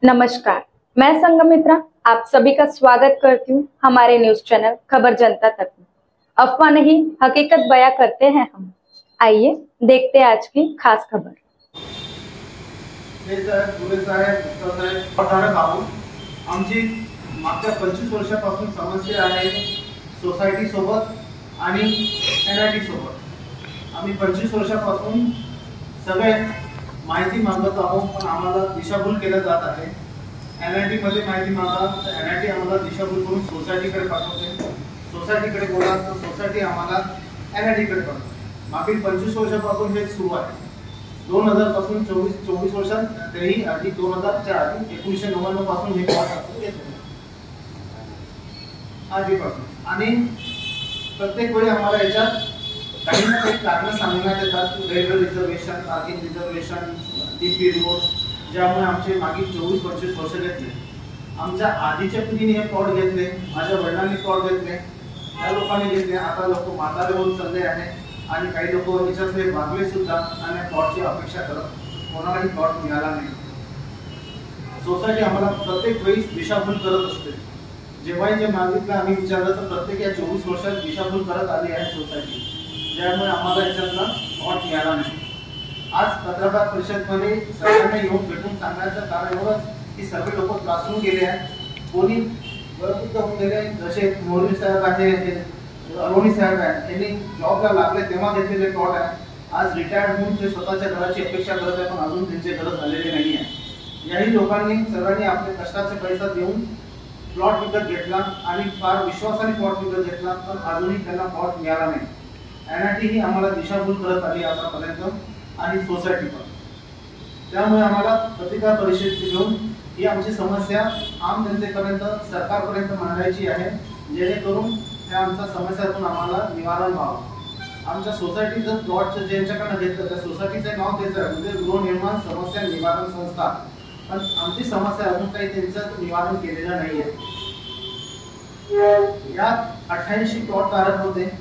नमस्कार, मैं संगमित्रा आप सभी का स्वागत करती हूँ हमारे न्यूज चैनल खबर जनता तक में। अफवाह नहीं हकीकत बयां करते हैं हम। आइए देखते हैं आज की खास खबर। आमची मागच्या 25 वर्षापासून समस्या आहे सोसायटी सोबत आणि एनआयटी सोबत। आम्ही 25 वर्षापासून सगळे माहिती मागत आहोत, पण आम्हाला दिशाभूल केलं जात आहे। एनआयटी मध्ये माहिती मागा तर एनआयटी आम्हाला दिशाभूल करून सोसायटीकडे पाठवते, सोसायटीकडे बोला तर सोसायटी आम्हाला एनआयटीकडे पाठवते। मागील 25 वर्षापासून हे सुरू आहे। 2000 पासून 24 वर्षात तेही आधी 2000 च्या आधी 1999 पासून हे काम येत आहे आधीपासून। आणि प्रत्येक वेळी आम्हाला याच्यात काही ना काही कारण सांगण्यात येतात। Railway reservation, parking reservation, DP road, ज्यामुळे आमचे मागील 24-25 वर्ष घेतले। आमच्या आधीच्या पिढीने हे प्लॉट घेतले, माझ्या वडिलांनी प्लॉट घेतले, त्या लोकांनी घेतले। आता लोक म्हातारे होऊन चालले आहे आणि काही लोक याच्यातले भागले सुद्धा आणि प्लॉटची अपेक्षा करत कोणालाही प्लॉट मिळाला नाही। सोसायटी आम्हाला प्रत्येक वेळी दिशाभूल करत असते। जेव्हाही जे मागितलं आम्ही विचारलं तर प्रत्येक या 24 वर्षात दिशाभूल करत आली आहे सोसायटी, ज्यामुळे आम्हाला याच्यातला प्लॉट मिळाला नाही। आज पत्रकार परिषदेमध्ये सर्वांना येऊन भेटून सांगण्याचं कारण एवढंच की सर्व लोक त्रासून गेले आहेत, कोणी वयोवृद्ध होऊन गेले। जसे मोरवी साहेब आहे, अरोणी साहेब आहे, त्यांनी जॉबला लागले तेव्हा घेतलेले प्लॉट आहे। आज रिटायर्ड होऊन ते स्वतःच्या घराची अपेक्षा करत आहे, पण अजून त्यांचे घर झालेले नाही आहे। याही लोकांनी सर्वांनी आपले कष्टाचे पैसा देऊन प्लॉट विकत घेतला आणि फार विश्वासाने प्लॉट विकत घेतला, पण अजूनही त्यांना प्लॉट मिळाला नाही। एनआयटी ही आम्हाला दिशाभूल करत आली आतापर्यंत आणि सोसायटी पण। त्यामुळे आम्हाला पत्रकार परिषद घेऊन ही आमची समस्या आम जनतेपर्यंत सरकारपर्यंत मांडायची आहे, जेणेकरून त्या आमच्या समस्यातून आम्हाला निवारण व्हावं। आमच्या सोसायटीचं प्लॉटचं ज्यांच्याकडनं घेतलं त्या सोसायटीचं नाव त्याचं आहे म्हणजे गृहनिर्माण समस्या निवारण संस्था, पण आमची समस्या अजून काही त्यांचं निवारण केलेलं नाहीये। यात 88 प्लॉट धारक होते,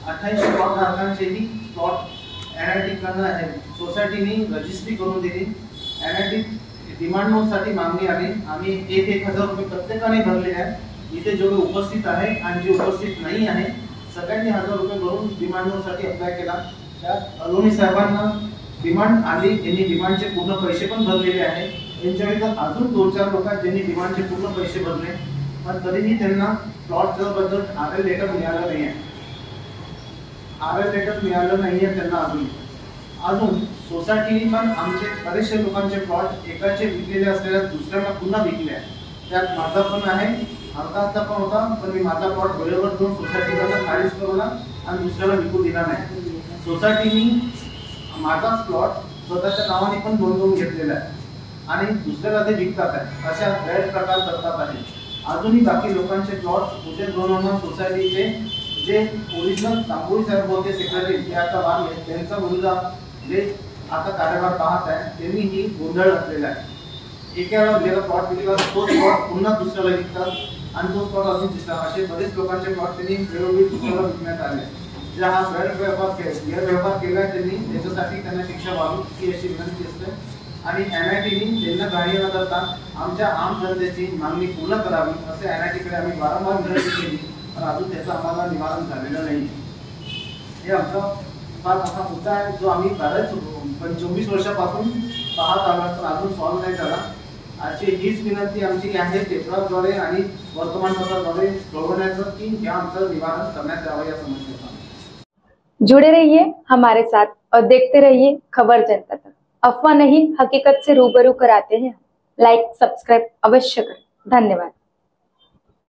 88 प्लॉट धारकांचेही प्लॉट एनआयटी कडनं आहे, सोसायटीने रजिस्ट्री करून दिली। एनआयटी डिमांड नोटसाठी मागणी आली, आम्ही 1,000 रुपये प्रत्येकाने भरले आहेत। इथे जेवढे उपस्थित आहे आणि जे उपस्थित नाही आहे सगळ्यांनी 1000 रुपये भरून डिमांड नोटसाठी अप्लाय केला। त्यात अलोनी साहेबांना डिमांड आली, त्यांनी डिमांडचे पूर्ण पैसे पण भरलेले आहे। त्यांच्या विरुद्ध अजून 2-4 लोक आहेत ज्यांनी डिमांडचे पूर्ण पैसे भरले, पण तरीही त्यांना प्लॉटच्या बद्दल आरएल लेटर मिळालं नाही आहे। आरएल लेटर मिळालं नाहीये त्यांना अजून सोसायटीने पण आमचे बरेचसे लोकांचे प्लॉट एकाचे विकलेले असलेल्या दुसऱ्याला पुन्हा विकले आहे। त्यात माझा पण आहे, हरकासचा पण होता, पण मी माझा प्लॉट वेळेवर देऊन सोसायटीला खारिज करून आणि दुसऱ्याला विकू दिला नाही। सोसायटीने माझाच प्लॉट स्वतःच्या नावाने पण नोंदवून घेतलेला आहे आणि दुसऱ्याला ते विकतात आहे, अशा गैरप्रकार करतात आहे। अजूनही बाकी लोकांचे प्लॉट उद्या दोन सोसायटीचे जे ओरिजिनल तांबोळी साहेब होते सेक्रेटरी, ते आता वारले, त्यांचा मुलगा जे आता कार्यभार पाहत आहे त्यांनी ही गोंधळ घातलेला आहे। एकाला ज्याला प्लॉट विकला तोच प्लॉट पुन्हा दुसऱ्याला विकतात आणि तोच प्लॉट अजून तिसरा, असे बरेच लोकांचे प्लॉट त्यांनी वेळोवेळी दुसऱ्याला विकण्यात आले। जे हा गैरव्यवहार केला त्यांनी, त्याच्यासाठी त्यांना शिक्षा व्हावी अशी विनंती असते आणि एनआयटीने त्यांना गाडी न करता आमच्या आम जनतेची मागणी पूर्ण करावी असे एनआयटीकडे आम्ही वारंवार विनंती केली, पण अजून त्याचं आम्हाला निवारण झालेलं नाही। हे आमचा फार मोठा मुद्दा आहे जो आम्ही बऱ्याच 24 वर्षापासून पाहत आलो, पण अजून सॉल्व्ह नाही झाला। आजची हीच विनंती आमची आहे पेपराद्वारे आणि वर्तमानपत्राद्वारे कळवण्याचं की हे आमचं निवारण करण्यात यावं या समस्येचं। जुड़े रहिए हमारे साथ और देखते रहिए खबर जनता तक। अफवाह नहीं हकीकत से रूबरू कराते हैं। लाइक सब्सक्राइब अवश्य करें। धन्यवाद।